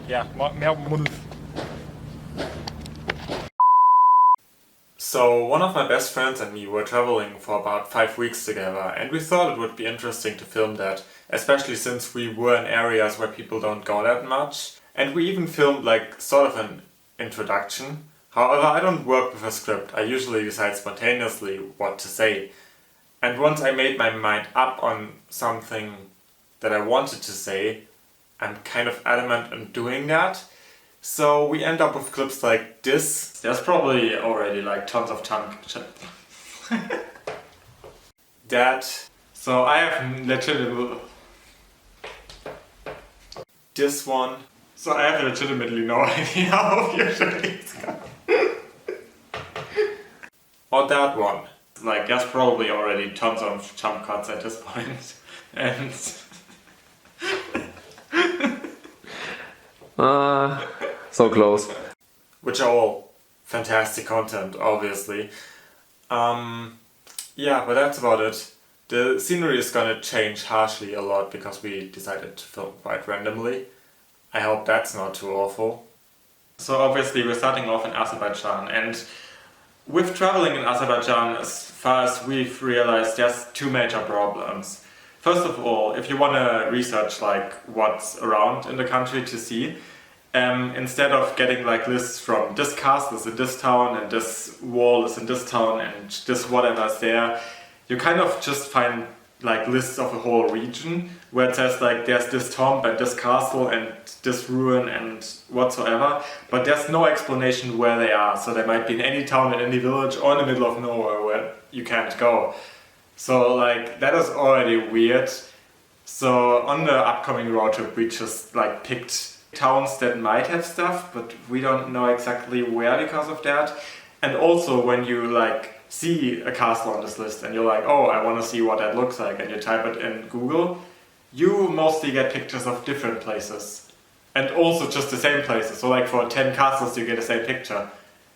Ja, mehr Mund. So, one of my best friends and me were traveling for about 5 weeks together, and we thought it would be interesting to film that, especially since we were in areas where people don't go that much. And we even filmed like sort of an introduction. However, I don't work with a script, I usually decide spontaneously what to say. And once I made my mind up on something that I wanted to say, I'm kind of adamant on doing that. So we end up with clips like this. There's probably already like tons of that. So I have legitimately this one. So I have legitimately no idea how usually it's going. Or that one. Like there's probably already tons of jump cuts at this point. And so close. which are all fantastic content, obviously. Yeah, but that's about it. The scenery is gonna change harshly a lot because we decided to film quite randomly. I hope that's not too awful. So obviously we're starting off in Azerbaijan, and with traveling in Azerbaijan, as far as we've realized, there's two major problems. First of all, if you want to research like what's around in the country to see, instead of getting like lists from this castle is in this town and this wall is in this town and this whatever is there, you kind of just find like lists of a whole region where it says like there's this tomb and this castle and this ruin and whatsoever, but there's no explanation where they are. So they might be in any town, in any village, or in the middle of nowhere where you can't go. So like that is already weird. So on the upcoming road trip we just like picked towns that might have stuff, but we don't know exactly where because of that. And also when you like see a castle on this list and you're like, oh, I want to see what that looks like, and you type it in Google, you mostly get pictures of different places. And also just the same places. So like for 10 castles you get the same picture.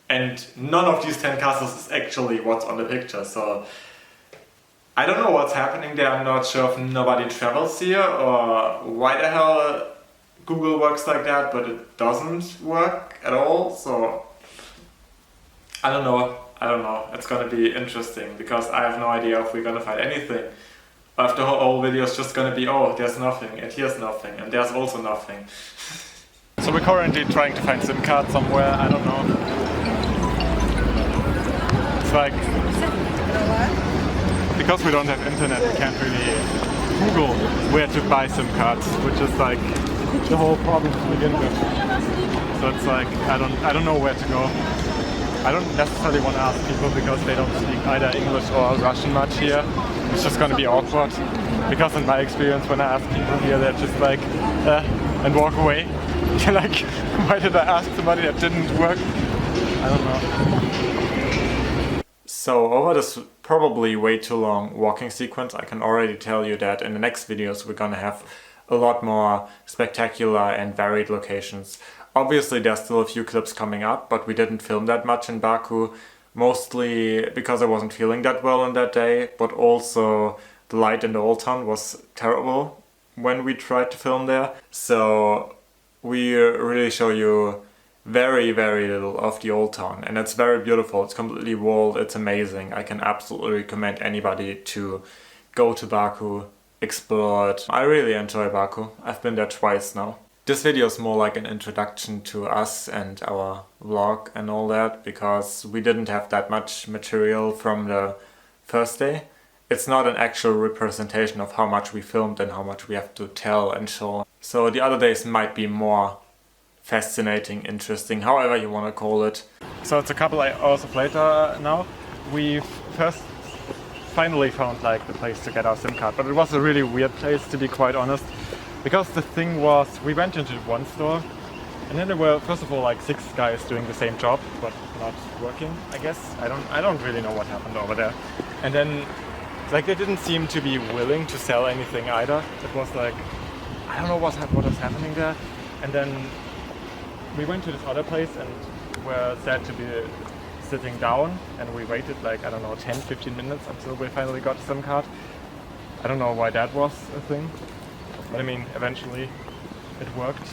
And none of these 10 castles is actually what's on the picture. So I don't know what's happening there. I'm not sure if nobody travels here or why the hell Google works like that, but it doesn't work at all. So I don't know. It's gonna be interesting because I have no idea if we're gonna find anything. If the whole video is just gonna be, oh, there's nothing, and here's nothing, and there's also nothing. So we're currently trying to find SIM card somewhere, I don't know. It's like, because we don't have internet, we can't really Google where to buy SIM cards, which is like the whole problem to begin with. So it's like, I don't know where to go. I don't necessarily want to ask people because they don't speak either English or Russian much here. It's just going to be awkward. Because in my experience, when I ask people here, they're just like, and walk away. You're like, why did I ask somebody that didn't work? I don't know. So over this probably way too long walking sequence, I can already tell you that in the next videos we're gonna have a lot more spectacular and varied locations. Obviously there's still a few clips coming up, but we didn't film that much in Baku, mostly because I wasn't feeling that well on that day, but also the light in the old town was terrible when we tried to film there. So we really show you very, very little of the old town, and it's very beautiful. It's completely walled, it's amazing. I can absolutely recommend anybody to go to Baku, explore it. I really enjoy Baku. I've been there twice now. This video is more like an introduction to us and our vlog and all that, because we didn't have that much material from the first day. It's not an actual representation of how much we filmed and how much we have to tell and show. So the other days might be more fascinating, interesting, however you want to call it. So it's a couple hours later now. We first finally found like the place to get our SIM card, but it was a really weird place, to be quite honest. Because the thing was, we went into one store and then there were first of all like 6 guys doing the same job but not working, I guess. I don't really know what happened over there. And then like they didn't seem to be willing to sell anything either. It was like, I don't know what was happening there. And then we went to this other place and were said to be sitting down, and we waited like, I don't know, 10-15 minutes until we finally got a SIM card. I don't know why that was a thing, but I mean, eventually it worked.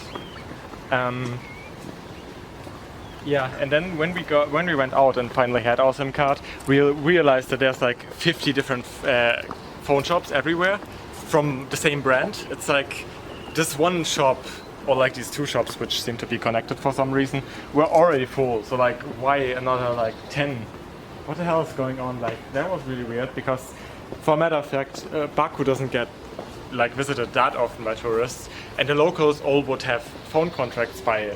Yeah, and then when we went out and finally had our SIM card, we realized that there's like 50 different phone shops everywhere from the same brand. It's like this one shop, or like these two shops, which seem to be connected for some reason, were already full. So like, why another like 10? What the hell is going on? Like, that was really weird, because for a matter of fact, Baku doesn't get like visited that often by tourists, and the locals all would have phone contracts by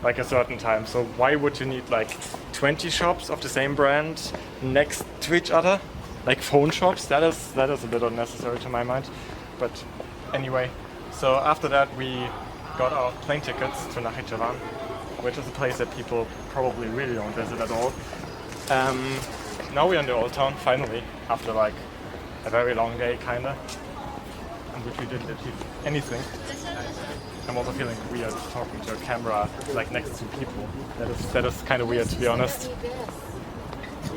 like a certain time. So why would you need like 20 shops of the same brand next to each other, like phone shops? That is a bit unnecessary to my mind. But anyway, so after that we got our plane tickets to Nakhchivan, which is a place that people probably really don't visit at all. Now we're in the old town finally, after like a very long day kinda, in which we didn't achieve anything. I'm also feeling weird talking to a camera like next to people. That is kind of weird, to be honest.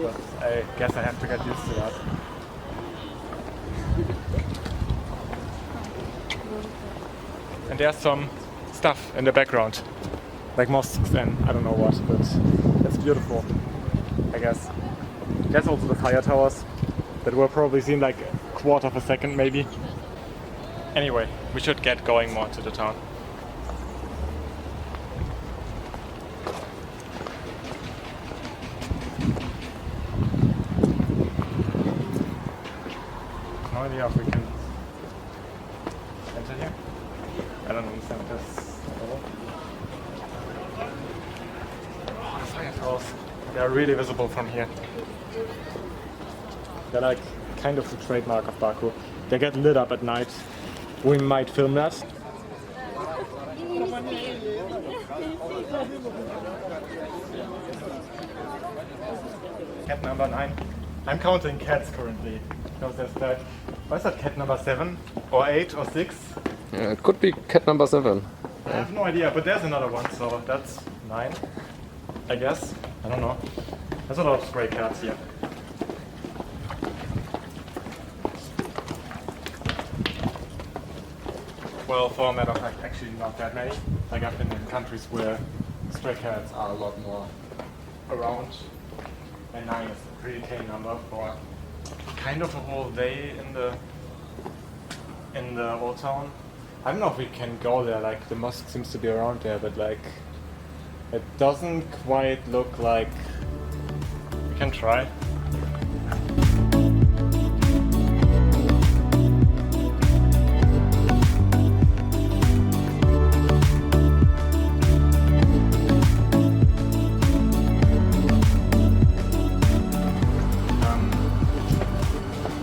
But I guess I have to get used to that. And there's some stuff in the background, like mosques and I don't know what, but it's beautiful, I guess. There's also the fire towers that will probably seem like a quarter of a second maybe. Anyway, we should get going more to the town. No idea if we can enter here. I don't understand this at all. Oh, the fire towers. They are really visible from here. They're like kind of the trademark of Baku. They get lit up at night. We might film that. Cat number 9. I'm counting cats currently. Because there's that. What's that, cat number 7? Or 8 or 6? Yeah, it could be cat number 7. I have no idea, but there's another one, so that's 9, I guess. I don't know. There's a lot of stray cats here. Well, for a matter of fact, actually not that many. Like, I've been in countries where stray cats are a lot more around. And 9 is a pretty tame number for kind of a whole day in the old town. I don't know if we can go there, like the mosque seems to be around there, but like it doesn't quite look like we can try.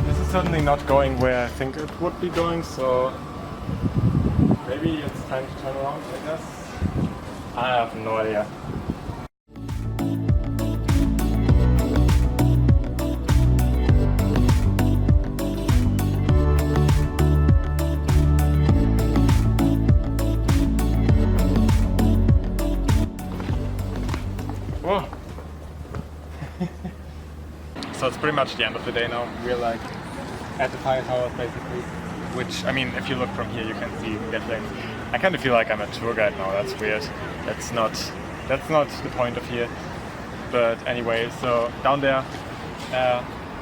This is certainly not going where I think it would be going, so maybe it's time to turn around, I guess. I have no idea. Whoa. So it's pretty much the end of the day now. We're like at the fire towers basically. Which, I mean, if you look from here, you can see we get things. I kind of feel like I'm a tour guide now. That's weird. That's not the point of here. But anyway, so down there,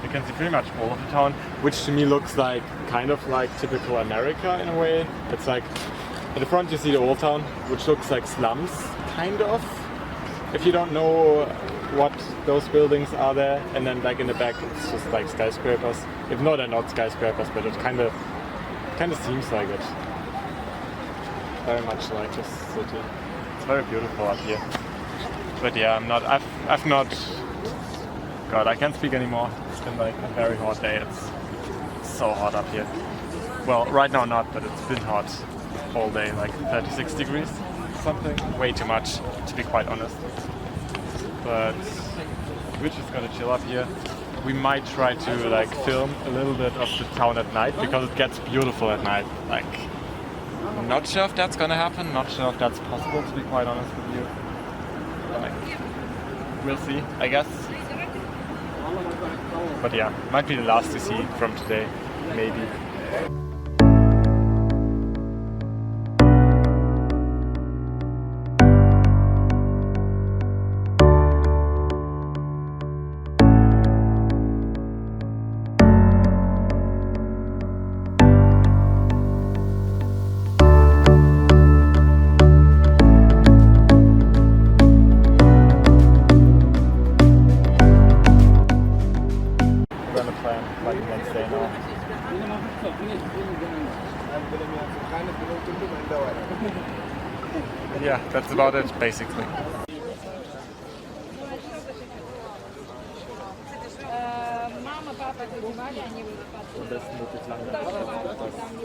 you can see pretty much all of the town, which to me looks like kind of like typical America in a way. It's like at the front you see the old town, which looks like slums, kind of. If you don't know what those buildings are there, and then like in the back, it's just like skyscrapers. If not, they're not skyscrapers, but it kind of seems like it. Very much like this city. It's very beautiful up here. But yeah, I've not, God, I can't speak anymore. It's been like a very hot day. It's so hot up here. Well, right now not, but it's been hot all day, like 36 degrees, something. Way too much, to be quite honest. But we're just gonna chill up here. We might try to like film a little bit of the town at night because it gets beautiful at night. Like, I'm not sure if that's gonna happen. Not sure if that's possible, to be quite honest with you. Like, we'll see, I guess. But yeah, might be the last to see from today, maybe. yeah, that's about it basically. Мама, папа, ты внимание, они